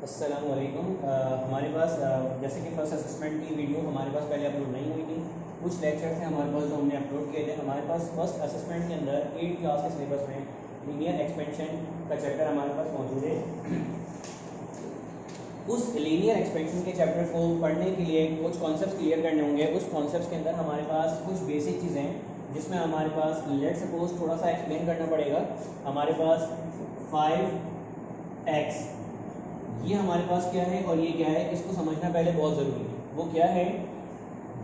अस्सलाम वालेकुम। हमारे पास जैसे कि फर्स्ट असेसमेंट की वीडियो हमारे पास पहले अपलोड नहीं हुई थी। कुछ लेक्चर थे हमारे पास जो हमने अपलोड किए थे। हमारे पास फर्स्ट असेसमेंट के अंदर 8 क्लास के सिलेबस में लीनियर एक्सपेंशन का चैप्टर हमारे पास मौजूद है। उस लीनियर एक्सपेंशन के चैप्टर को पढ़ने के लिए कुछ कॉन्सेप्ट्स क्लियर करने होंगे। उस कॉन्सेप्ट्स के अंदर हमारे पास कुछ बेसिक चीज़ें जिसमें हमारे पास लेट सपोज थोड़ा सा एक्सप्लेन करना पड़ेगा। हमारे पास 5x ये हमारे पास क्या है और ये क्या है, इसको समझना पहले बहुत ज़रूरी है। वो क्या है,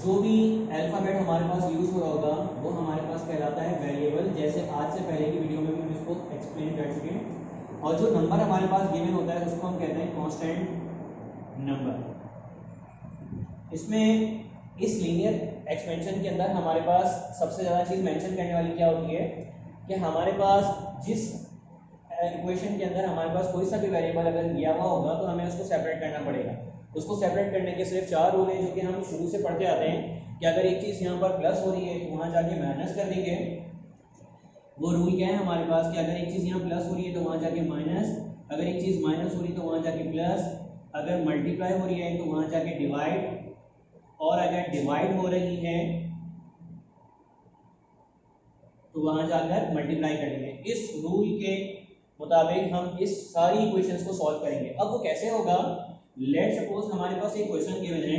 जो भी अल्फ़ाबेट हमारे पास यूज़ हो रहा होगा वो हमारे पास कहलाता है वेरिएबल। जैसे आज से पहले की वीडियो में भी हम इसको एक्सप्लेन कर चुके हैं। और जो नंबर हमारे पास गिवन होता है उसको हम कहते हैं कांस्टेंट नंबर। इसमें इस लीनियर एक्सपेंशन के अंदर हमारे पास सबसे ज़्यादा चीज़ मेंशन करने वाली क्या होती है कि हमारे पास जिस इक्वेशन के अंदर हमारे पास कोई सा भी वेरिएबल अगर दिया हुआ होगा तो हमें उसको सेपरेट करना पड़ेगा। उसको सेपरेट करने के सिर्फ 4 रूल हैं जो कि हम शुरू से पढ़ते आते हैं कि अगर एक चीज़ यहाँ पर प्लस हो रही है तो वहाँ जाके माइनस कर देंगे। वो रूल क्या है हमारे पास कि अगर एक चीज़ यहाँ प्लस हो रही है तो वहाँ जाके माइनस, अगर एक चीज़ माइनस हो रही है तो वहाँ जाके प्लस, अगर मल्टीप्लाई हो रही है तो वहाँ जाके डिवाइड, और अगर डिवाइड हो रही है तो वहाँ जाकर मल्टीप्लाई कर देंगे। इस रूल के मुताबिक हम इस सारी इक्वेशंस को सॉल्व करेंगे। अब वो कैसे होगा, लेट सपोज हमारे पास एक क्वेश्चन गिवन है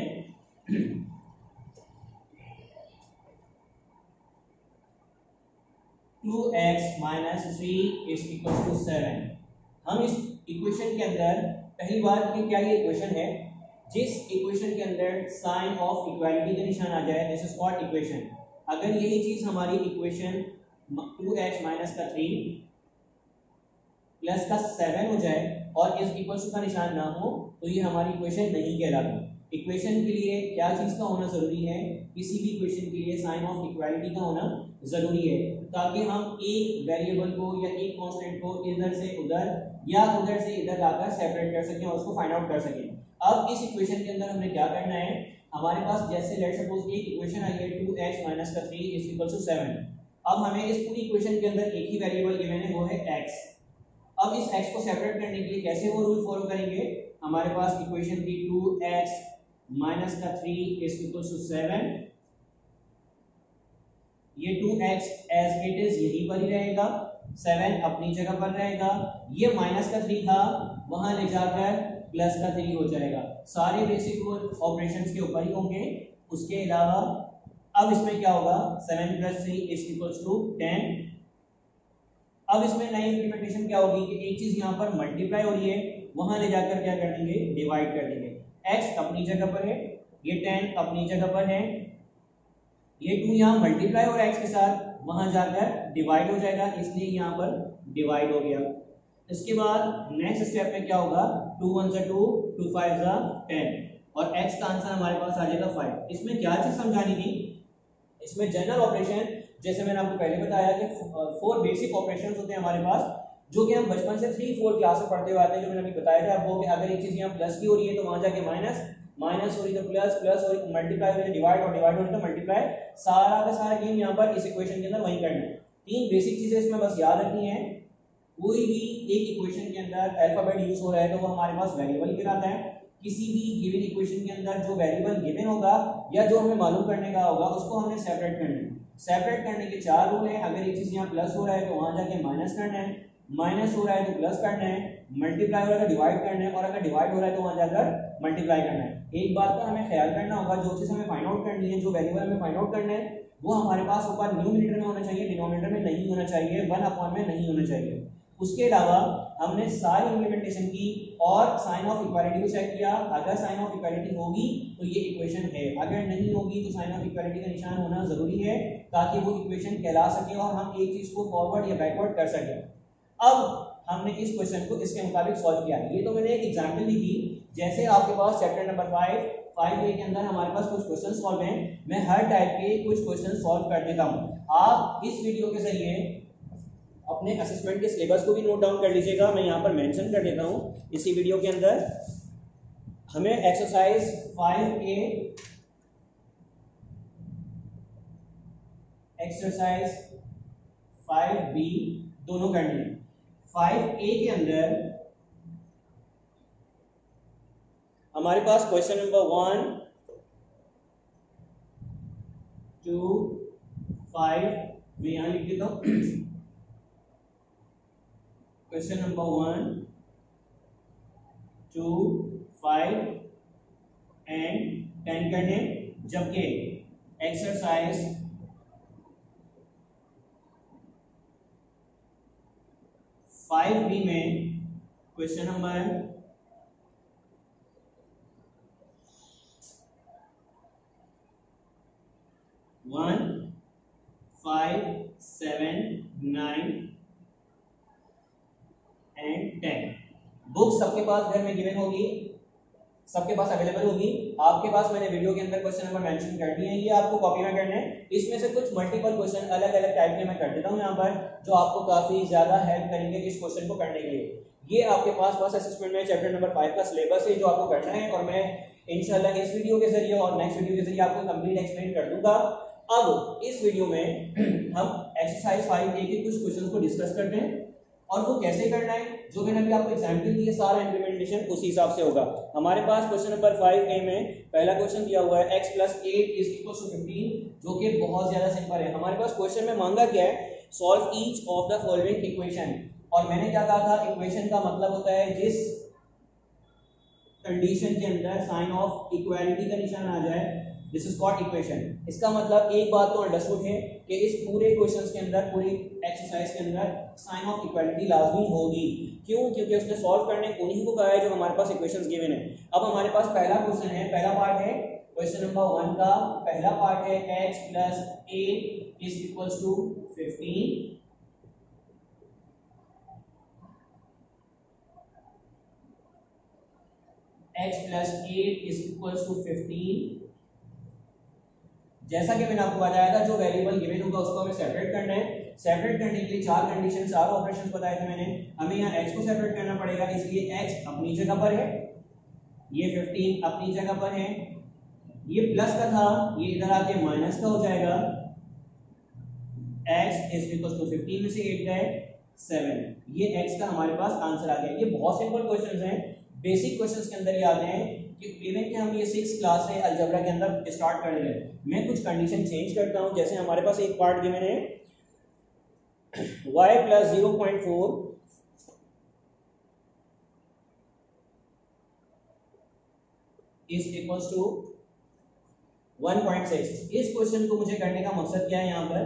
2x - 3 = 7। हम इस इक्वेशन के अंदर पहली बात कि क्या ये इक्वेशन है, जिस इक्वेशन के अंदर साइन ऑफ इक्वालिटी का निशान आ जाए दिस इज कॉल्ड इक्वेशन। अगर यही चीज हमारी इक्वेशन 2x - 3 प्लस का 7 हो जाए और इस इक्वल टू का निशान ना हो तो ये हमारी इक्वेशन नहीं कहलाती। इक्वेशन के लिए क्या चीज का होना जरूरी है, किसी भी इक्वेशन के लिए साइन ऑफ इक्वालिटी का होना जरूरी है, ताकि हम एक वेरिएबल को या एक कांस्टेंट को इधर से उधर या उधर से इधर लाकर सेपरेट कर सकें और उसको फाइंड आउट कर सकें। अब इस इक्वेशन के अंदर हमने क्या करना है, हमारे पास जैसे लेट सपोज एक इक्वेशन आई है 2x - 3 = 7। अब हमें इस पूरी इक्वेशन के अंदर एक ही वेरिएबल गिवन है वो है x। अब इस x को सेपरेट करने के लिए कैसे वो रूल फॉलो करेंगे, हमारे पास इक्वेशन थी 2x - 3 = 7। ये 2x एज इट इज यहीं पर ही रहेगा, 7 अपनी जगह पर रहेगा। ये -3 था वहां ले जाकर +3 हो जाएगा। सारे बेसिक रूल ऑपरेशंस के ऊपर ही होंगे। उसके अलावा अब इसमें क्या होगा, 7 + 3 = 10। अब इसमें नई इंप्लीमेंटेशन क्या होगी कि एक चीज यहाँ पर मल्टीप्लाई हो रही है वहां ले जाकर क्या कर देंगे, डिवाइड कर देंगे। x अपनी जगह पर है, ये 10 अपनी जगह पर है, ये 2 यहाँ मल्टीप्लाई हो रहा है x के साथ, वहां जाकर डिवाइड हो जाएगा, इसलिए यहाँ पर डिवाइड हो गया। इसके बाद नेक्स्ट स्टेप में क्या होगा, 2 1 = 2, 2 5 = 10 और x का आंसर हमारे पास आ जाएगा 5। इसमें क्या चीज समझानी थी, इसमें जनरल ऑपरेशन जैसे मैंने आपको पहले बताया कि 4 बेसिक ऑपरेशंस होते हैं हमारे पास जो कि हम बचपन से 3-4 क्लास में पढ़ते हुए आते हैं। जो मैंने अभी बताया था वो कि अगर एक चीज यहाँ प्लस की हो रही है तो वहां जाके माइनस, माइनस हो रही तो प्लस, प्लस हो रही तो मल्टीप्लाई, हो रही डिवाइड और डिवाइड हो रही तो मल्टीप्लाई। सारा का सारा गेम यहाँ पर इस इक्वेशन के अंदर वही करना है। 3 बेसिक चीजें इसमें बस याद रखनी है। कोई भी एक इक्वेशन के अंदर अल्फाबेट यूज हो रहा है तो वो हमारे पास वेरिएबल कहलाता है। किसी भी गिवन इक्वेशन के अंदर जो वेरिएबल गिवन होगा या जो हमें मालूम करने का होगा उसको हमने सेपरेट करना है। सेपरेट करने के 4 रूल हैं। अगर एक चीज यहाँ प्लस हो रहा है तो वहां जाके माइनस करना है, माइनस हो रहा है तो प्लस करना है, मल्टीप्लाई हो रहा है तो डिवाइड करना है, और अगर डिवाइड हो रहा है तो वहां जाकर मल्टीप्लाई करना है। एक बात का हमें ख्याल करना होगा, जो चीज हमें फाइंड आउट करनी है, जो वेरिएबल हमें फाइंड आउट करना है वो हमारे पास ऊपर न्यूमरेटर में होना चाहिए, डिनोमिनेटर में नहीं होना चाहिए, 1/, में नहीं होना चाहिए। उसके अलावा हमने सारी इंप्लीमेंटेशन की और साइन ऑफ इक्वालिटी को चेक किया। अगर साइन ऑफ इक्वालिटी होगी तो ये इक्वेशन है, अगर नहीं होगी तो साइन ऑफ इक्वालिटी का निशान होना जरूरी है ताकि वो इक्वेशन कहला सके और हम एक चीज को फॉरवर्ड या बैकवर्ड कर सके। अब हमने इस क्वेश्चन को इसके मुताबिक सॉल्व किया। ये तो मैंने एक एग्जांपल दी थी। जैसे आपके पास चैप्टर नंबर 5 के अंदर हमारे पास कुछ क्वेश्चन सॉल्व हैं, मैं हर टाइप के कुछ क्वेश्चन सॉल्व कर देता हूं। आप इस वीडियो के जरिए अपने असेसमेंट के सिलेबस को भी नोट डाउन कर लीजिएगा। मैं यहाँ पर मेंशन कर देता हूँ इसी वीडियो के अंदर। हमें एक्सरसाइज 5A, एक्सरसाइज 5B दोनों करनी है। 5A के अंदर हमारे पास क्वेश्चन नंबर 1 2 5 मैं यहां लिख देता हूं। क्वेश्चन नंबर 1 2 5 एंड 10 करने, जबकि एक्सरसाइज 5B में क्वेश्चन नंबर 1 5 7 9 एंड 10 बुक सबके पास घर में गिवन होगी, सबके पास अवेलेबल होगी। आपके पास मैंने वीडियो के अंदर क्वेश्चन नंबर मेंशन कर दिए हैं, ये आपको कॉपी में करने हैं। इसमें से कुछ मल्टीपल क्वेश्चन अलग अलग टाइप के मैं कर देता हूं यहाँ पर, जो आपको काफी ज्यादा हेल्प करेंगे इस क्वेश्चन को करने के लिए। ये आपके पास फर्स्ट असेसमेंट में चैप्टर नंबर 5 का सिलेबस है जो आपको करना है, और मैं इंशाल्लाह इस वीडियो के जरिए और नेक्स्ट वीडियो के जरिए आपको कंप्लीट एक्सप्लेन कर दूंगा। अब इस वीडियो में हम एक्सरसाइज 5A के कुछ क्वेश्चन को डिस्कस करते हैं, और वो कैसे करना है, जो मैंने अभी आपको एग्जांपल दिए सारा इंप्लीमेंटेशन उसी हिसाब से होगा। हमारे पास क्वेश्चन नंबर 5A में पहला क्वेश्चन दिया हुआ है x + 8 = 15, जो कि बहुत ज्यादा सिंपल है। हमारे पास क्वेश्चन में मांगा क्या है, solve each of the following equation, और मैंने क्या कहा था, इक्वेशन का मतलब होता है जिस कंडीशन के अंदर साइन ऑफ इक्वालिटी का निशान आ जाए, दिस इज कॉल्ड इक्वेशन। इसका मतलब एक बात तो अंडरस्टूड है कि इस पूरे क्वेश्चंस के अंदर, पूरी एक्सरसाइज के अंदर साइन ऑफ इक्वालिटी लाजमी होगी। क्यों? क्योंकि उसने सॉल्व करने उन्हीं को कहा है जो हमारे पास इक्वेशंस गिवन है। अब हमारे पास पहला क्वेश्चन है, पहला पार्ट है क्वेश्चन नंबर 1 का पहला पार्ट है x + 8 = 15, x + 8 = 15। जैसा कि मैंने आपको बताया था, जो वेरिएबल गिवन होगा उसको हमें सेपरेट करना है। सेपरेट करने के लिए चार कंडीशन, चार ऑपरेशंस बताए थे मैंने। हमें यहाँ x को सेपरेट करना पड़ेगा, इसलिए x अपनी जगह पर है, ये 15 अपनी जगह पर है, ये प्लस का था, ये इधर आके माइनस का हो जाएगा। x = 15 में से 8 गए 7, ये x का हमारे पास आंसर आ गया। ये बहुत सिंपल क्वेश्चंस हैं, बेसिक क्वेश्चंस के अंदर ही आते हैं कि इवन कि हम ये 6 क्लास है अलजेब्रा के अंदर स्टार्ट करेंगे। मैं कुछ कंडीशन चेंज करता हूं, जैसे हमारे पास एक पार्ट गिवन है y + 0.4 = 1.6। इस क्वेश्चन को मुझे करने का मकसद क्या है, यहाँ पर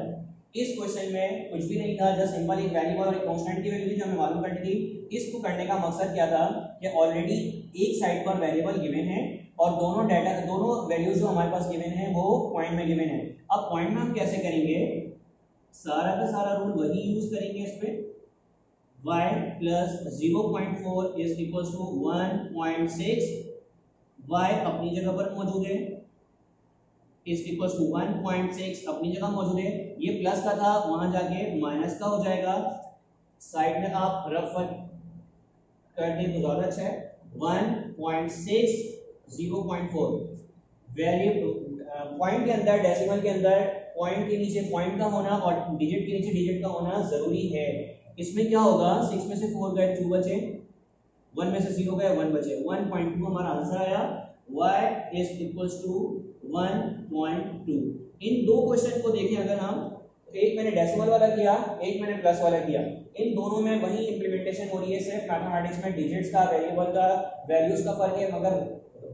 इस क्वेश्चन में कुछ भी नहीं था, जस्ट सिंपल एक वेरिएबल और एक कांस्टेंट की वैल्यू थी जो हमें मालूम करनी थी। इसको करने का मकसद क्या था कि ऑलरेडी एक साइड पर वेरिएबल गिवन है और दोनों डाटा, दोनों वैल्यूज जो हमारे पास गिवन है वो पॉइंट में गिवन है। अब पॉइंट में हम कैसे करेंगे, सारा का सारा रूल वही यूज करेंगे इस पे। y + 0.4 = 1.6, y अपनी जगह पर मौजूद है, = 1.6 अपनी जगह मौजूद है, ये प्लस का था वहां जाके माइनस का हो जाएगा। साइड में आप रफ कर दें तो ज्यादा अच्छा है। 1.6 0.4 वैल्यू पॉइंट के अंदर, डेसिमल के अंदर पॉइंट के नीचे पॉइंट का होना और डिजिट के नीचे डिजिट का होना जरूरी है। इसमें क्या होगा, 6 में से 4 गए 2 बचे, 1 में से 0 गए 1 बचे, 1.2 हमारा आंसर आया। y = 1.2। इन दो क्वेश्चन को देखें अगर हम, एक मैंने डेसिमल वाला किया, एक मैंने प्लस वाला किया, इन दोनों में वही इंप्लीमेंटेशन हो रही है, सिर्फ मैथमेटिक्स में डिजिट्स का, वेरिएबल का, वैल्यूज का फर्क है, मगर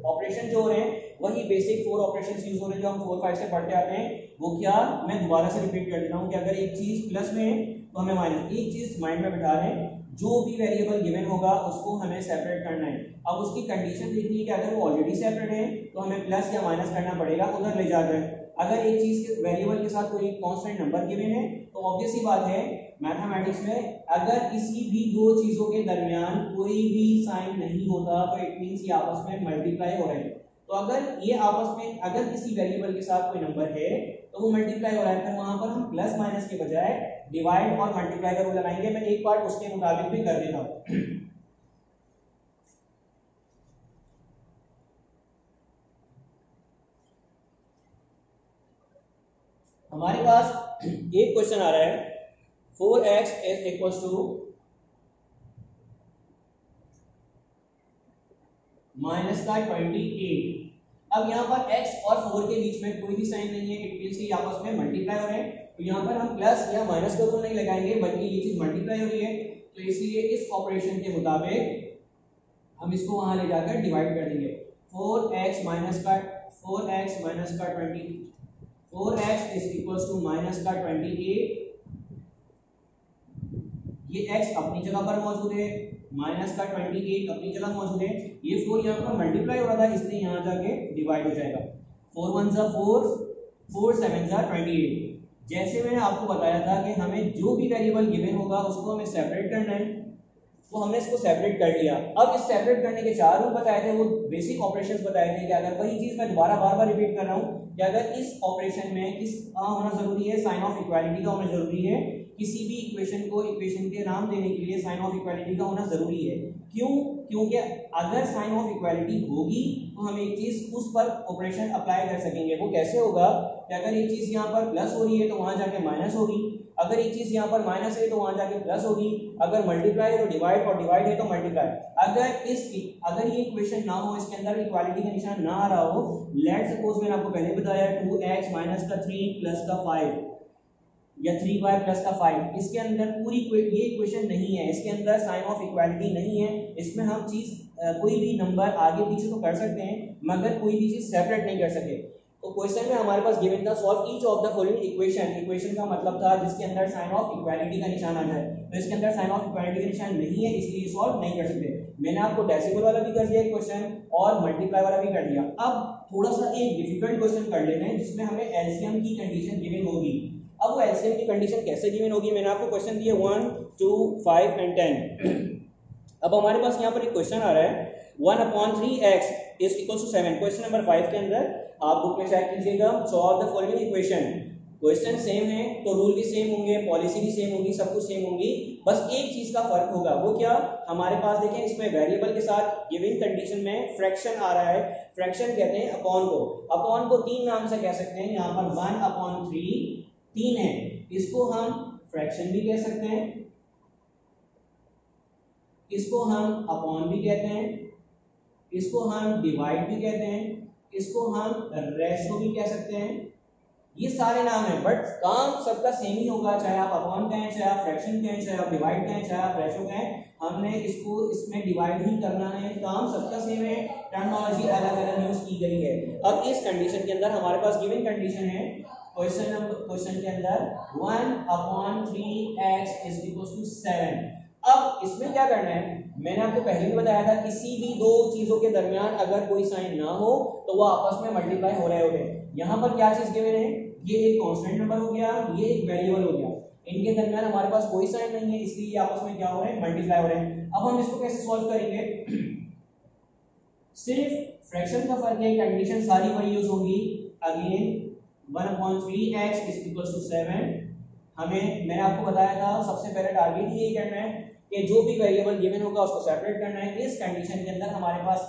ऑपरेशन जो हो रहे हैं वही बेसिक 4 ऑपरेशंस यूज हो रहे हैं जो हम 4 5 से पढ़ते आते हैं। वो क्या, मैं दोबारा से रिपीट कर देता हूं कि अगर एक चीज प्लस में है तो हमें माइनस, एक चीज माइंड में बिठा रहे हैं, जो भी वेरिएबल गिवन होगा उसको हमें सेपरेट करना है। अब उसकी कंडीशन देखनी है कि अगर वो ऑलरेडी सेपरेट है तो हमें प्लस या माइनस करना पड़ेगा उधर ले जाकर। अगर एक चीज के वेरिएबल के साथ कोई कांस्टेंट नंबर गिवन है तो ऑब्वियस ही बात है, मैथमेटिक्स में अगर किसी भी दो चीजों के दरमियान कोई भी साइन नहीं होता तो इट मींस ये आपस में मल्टीप्लाई हो रहे हैं। तो अगर ये आपस में, अगर किसी वेरिएबल के साथ कोई नंबर है तो वो मल्टीप्लाई हो रहा है, फिर वहां पर हम प्लस माइनस के बजाय डिवाइड और मल्टीप्लाई का रूल लगाएंगे। मैं एक पार्ट उसके मुताबिक भी कर देता हूं। हमारे पास एक क्वेश्चन आ रहा है, 4x = माइनस का 28। अब यहाँ पर x और 4 के बीच में कोई भी साइन नहीं है, इट मींस कि आपस में मल्टीप्लाई हो रहे हैं, तो यहाँ पर हम प्लस या माइनस का रूल नहीं लगाएंगे, बल्कि ये चीज मल्टीप्लाई हो रही है, तो इसलिए इस ऑपरेशन के मुताबिक हम इसको वहां ले जाकर डिवाइड कर देंगे। 4x माइनस का 20, 4x is equals to minus का 28। ये x अपनी जगह पर मौजूद है, माइनस का 28 अपनी जगह मौजूद है, ये 4 यहाँ पर मल्टीप्लाई हो रहा था इसलिए यहाँ जाके डिवाइड हो जाएगा। 4 1 जा 4, 4 7 जा 28। जैसे मैंने आपको बताया था कि हमें जो भी वेरिएबल गिवन होगा उसको हमें सेपरेट करना है, तो हमने इसको सेपरेट कर लिया। अब इस सेपरेट करने के 4 रूल बताए थे, वो बेसिक ऑपरेशंस बताए थे कि अगर वही चीज मैं दोबारा बार रिपीट कर रहा हूँ कि अगर इस ऑपरेशन में किस होना जरूरी है, साइन ऑफ इक्वालिटी का होना जरूरी है, किसी भी इक्वेशन को इक्वेशन के नाम देने के लिए साइन ऑफ इक्वालिटी का होना जरूरी है। क्यों? क्योंकि अगर साइन ऑफ इक्वालिटी होगी तो हम एक चीज उस पर ऑपरेशन अप्लाई कर सकेंगे। वो कैसे होगा कि अगर एक चीज यहाँ पर प्लस हो रही है तो वहां जाके माइनस होगी, अगर एक चीज यहाँ पर माइनस है तो वहां जाके प्लस होगी, अगर मल्टीप्लाई है तो डिवाइड, और डिवाइड है तो मल्टीप्लाई। अगर ये इक्वेशन ना हो, इसके अंदर इक्वालिटी का निशान ना आ रहा हो, लेट सपोज मैंने आपको पहले बताया 2x माइनस का 3 प्लस का 5 या 3y प्लस का 5, इसके अंदर पूरी ये इक्वेशन नहीं है, इसके अंदर साइन ऑफ इक्वालिटी नहीं है, इसमें हम चीज कोई भी नंबर आगे पीछे तो कर सकते हैं मगर कोई भी चीज सेपरेट नहीं कर सके। तो क्वेश्चन में हमारे पास गिवन था solve each of the following equation. Equation का मतलब था जिसके अंदर साइन ऑफ इक्वालिटी का निशान आ जाए, तो इसके अंदर साइन ऑफ इक्वालिटी का निशान नहीं है इसलिए सॉल्व नहीं कर सकते। मैंने आपको डेसिमल वाला भी कर दिया क्वेश्चन और मल्टीप्लाई वाला भी कर दिया। अब थोड़ा सा एक डिफिकल्ट क्वेश्चन कर लेते हैं जिसमें हमें एलसीएम की कंडीशन गिवन होगी। अब वो एलसीएम की कंडीशन कैसे गिवन होगी, मैंने आपको क्वेश्चन दिए 1 2 5 एंड 10। अब हमारे पास यहाँ पर एक क्वेश्चन आ रहा है 1/3x is equal to 7। Question number 5 के अंदर आप बुक में चेक कीजिएगा, solve the following equation. Question same है तो रूल भी सेम होंगे, पॉलिसी भी सेम होगी, सब कुछ सेम होगी, बस एक चीज का फर्क होगा। वो क्या? हमारे पास देखें इसमें वेरिएबल के साथ गिवन कंडीशन में फ्रैक्शन आ रहा है। फ्रैक्शन कहते हैं अपॉन को, अपॉन को तीन नाम से कह सकते हैं। यहाँ पर 1/3 3 है, इसको हम फ्रैक्शन भी कह सकते हैं, इसको हम अपॉन भी कहते हैं, इसको हम डिवाइड भी कहते हैं, इसको हम रेशो भी कह सकते हैं। ये सारे नाम हैं बट काम सबका सेम ही होगा, चाहे आप अपॉन कहें, चाहे आप फ्रैक्शन कहें, चाहे आप डिवाइड कहें, चाहे आप रेशो कहें, हमने इसको इसमें डिवाइड ही करना है। काम सबका सेम है, टर्मिनोलॉजी अलग अलग यूज की गई है। अब इस कंडीशन के अंदर हमारे पास गिवन कंडीशन है क्वेश्चन के अंदर 1/3x इज इक्वल टू 7। अब इसमें क्या करना है, मैंने आपको पहले भी बताया था किसी भी दो चीजों के दरमियान अगर कोई साइन ना हो तो वो आपस में मल्टीप्लाई हो रहे होते हैं। यहाँ पर क्या चीज गिवन है, ये एक कांस्टेंट नंबर हो गया, ये एक वेरिएबल हो गया, इनके दरमियान हमारे पास कोई साइन नहीं है इसलिए ये आपस में क्या हो रहे हैं, मल्टीप्लाई हो रहे हैं। अब हम इसको कैसे सॉल्व करेंगे, सिर्फ फ्रैक्शन का फर्क है, कंडीशन सारी वही यूज होगी। Again 1/3x is equal to 7। मैंने आपको बताया था सबसे पहले टारगेट यही करना है कि जो भी वेरिएबल गिवन होगा उसको सेपरेट करना है। इस कंडीशन के अंदर हमारे पास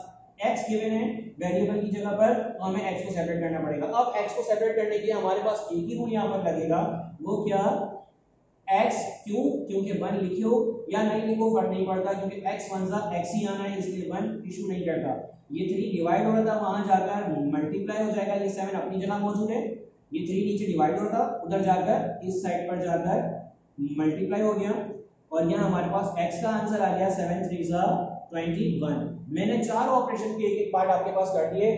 x गिवन है वेरिएबल की जगह पर, तो हमें x को सेपरेट करना पड़ेगा। अब x को सेपरेट करने के लिए हमारे पास एक ही रूल यहाँ पर लगेगा, वो क्या, x क्यों, क्योंकि 1 लिखो या नहीं लिखो फर्क नहीं पड़ता, क्योंकि x 1 सा x ही आना है इसलिए 1 इशू नहीं करता। ये 3 डिवाइड हो रहा था, वहां जाकर मल्टीप्लाई हो जाएगा, ये 7 अपनी जगह मौजूद है, ये 3 नीचे डिवाइड हो रहा था, उधर जाकर इस साइड पर जाकर मल्टीप्लाई हो गया, और यहाँ हमारे पास x का आंसर आ गया 7 3 सा 21। मैंने चार ऑपरेशन के एक एक पार्ट आपके पास कर दिए,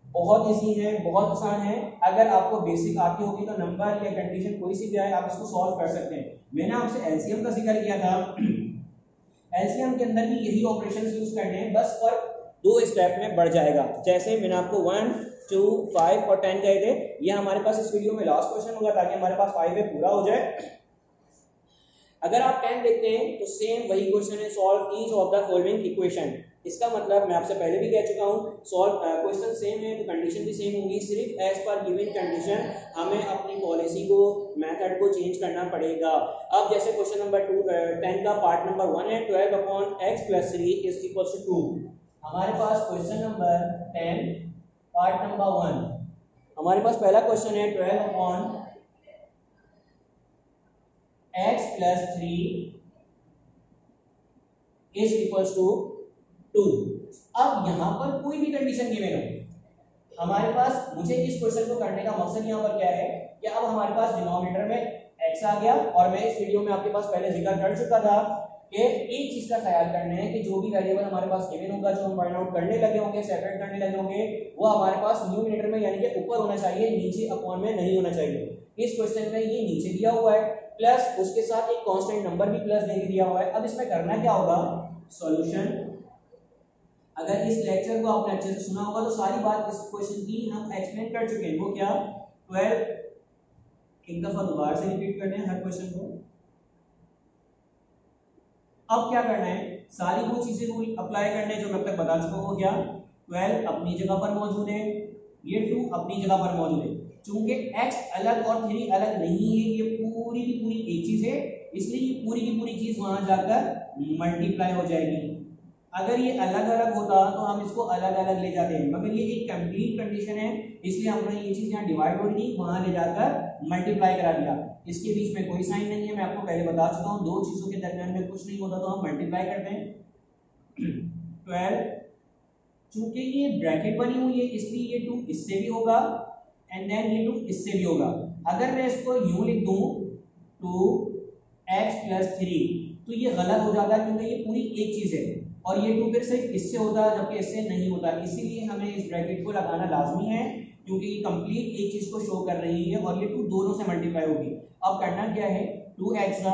बहुत इजी है, बहुत आसान है। अगर आपको बेसिक आती होगी तो नंबर या कंडीशन कोई सी भी आए आप इसको सॉल्व कर सकते हैं। मैंने आपसे एलसीएम का जिक्र किया था, एलसीएम के अंदर भी यही ऑपरेशंस यूज करने हैं, बस फर्क 2 स्टेप में बढ़ जाएगा। जैसे मैंने आपको 1 2 5 और 10 कहे थे, ये हमारे पास इस वीडियो में लास्ट क्वेश्चन होगा ताकि हमारे पास 5 में पूरा हो जाए। अगर आप 10 देखते हैं तो सेम वही क्वेश्चन है, solve each of the following equation. इसका मतलब मैं आपसे पहले भी कह चुका हूं, सॉल्व क्वेश्चन सेम है तो कंडीशन भी सेम होगी, सिर्फ एज पर गिवन कंडीशन हमें अपनी पॉलिसी को, मेथड को चेंज करना पड़ेगा। अब जैसे क्वेश्चन नंबर 10 का पार्ट नंबर 1 है 12/x + 3 इज इक्वल टू 2। हमारे पास क्वेश्चन नंबर 10 पार्ट नंबर 1, हमारे पास पहला क्वेश्चन है 12/x + 3 इज इक्वल टू 2। अब यहाँ पर कोई भी कंडीशन गिवन हो, हमारे पास, मुझे इस क्वेश्चन को करने का मकसद यहाँ पर क्या है कि अब हमारे पास डिनोमिनेटर में x आ गया, और मैं इस वीडियो में आपके पास पहले जिक्र कर चुका था कि एक चीज का ख्याल करना है कि जो भी वेरिएबल हमारे पास गिवन होगा, जो हम फाइंड आउट करने लगे होंगे, सेपरेट करने लगे होंगे, वो हमारे पास न्यूमरेटर में यानी कि ऊपर होना चाहिए, नीचे अपॉन में नहीं होना चाहिए। इस क्वेश्चन में ये नीचे दिया हुआ है, प्लस उसके साथ एक कांस्टेंट नंबर भी प्लस दे दिया हुआ है। अब इसमें करना क्या होगा, सॉल्यूशन, अगर इस लेक्चर को आपने अच्छे से सुना होगा तो सारी बात इस क्वेश्चन की हम एक्सप्लेन कर चुके हैं। वो क्या, 12, एक दफा दोबारा से रिपीट करते हैं हर क्वेश्चन को। अब क्या करना है, सारी वो चीजें रूल अप्लाई करने जो मैं अब तक बता चुका हूं। क्या, 12 अपनी जगह पर मौजूद है, ये 2 अपनी जगह पर मौजूद है। चूंकि x अलग और 3 अलग नहीं है, ये पूरी की पूरी एक चीज है, इसलिए ये पूरी की पूरी चीज वहां जाकर मल्टीप्लाई हो जाएगी। अगर ये अलग अलग होता तो हम इसको अलग अलग ले जाते हैं, मगर ये एक कंप्लीट कंडीशन है, इसलिए हमने ये चीज यहाँ डिवाइड हो रही वहां ले जाकर मल्टीप्लाई करा दिया। इसके बीच में कोई साइन नहीं है, मैं आपको पहले बता चुका हूँ, दो चीजों के दरमियान में कुछ नहीं होता तो हम मल्टीप्लाई करते हैं। 12, चूंकि ये ब्रैकेट बनी हुई है इसलिए ये 2 इससे भी होगा एंड देन ये 2 इससे भी होगा। अगर मैं इसको यूं लिख दूं 2x + 3 तो ये गलत हो जाता है, क्योंकि ये पूरी एक चीज है और ये 2 फिर सिर्फ इससे होता है जबकि इससे नहीं होता। इसीलिए हमें इस ब्रैकेट को लगाना लाजमी है, क्योंकि ये कंप्लीट एक चीज को शो कर रही है और ये 2 दोनों से मल्टीप्लाई होगी। अब करना क्या है, 2x +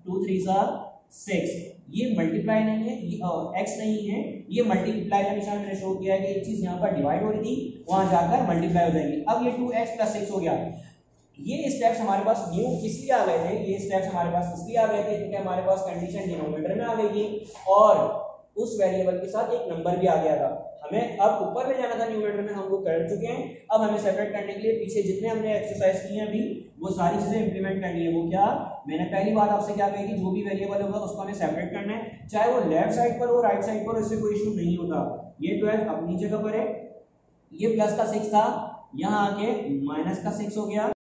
2 3 6, ये मल्टीप्लाई नहीं है, ये x नहीं है, ये मल्टीप्लाई का निशान मैंने शो किया है कि एक चीज यहाँ पर डिवाइड हो रही थी वहां जाकर मल्टीप्लाई हो जाएगी। अब ये 2x + 6 हो गया। ये स्टेप्स हमारे पास न्यू इसलिए आ गए थे, ये स्टेप्स हमारे पास इसलिए आ गए थे क्योंकि हमारे पास कंडीशन डिनोमिनेटर में आ गई थी और उस वेरिएबल के साथ एक नंबर भी आ गया था। हमें अब ऊपर ले जाना था न्यूमरेटर में, हम वो कर चुके हैं। अब हमें सेपरेट करने के लिए पीछे जितने हमने एक्सरसाइज की हैं अभी वो सारी चीजें इंप्लीमेंट करनी है। वो क्या, मैंने पहली बात आपसे क्या कही थी, जो भी वेरिएबल होगा उसको हमें सेपरेट करना है, चाहे वो लेफ्ट साइड पर हो राइट साइड पर हो, इससे कोई इशू नहीं होता। ये 12 अपनी जगह पर है, ये +6 था, यहाँ आके -6 हो गया।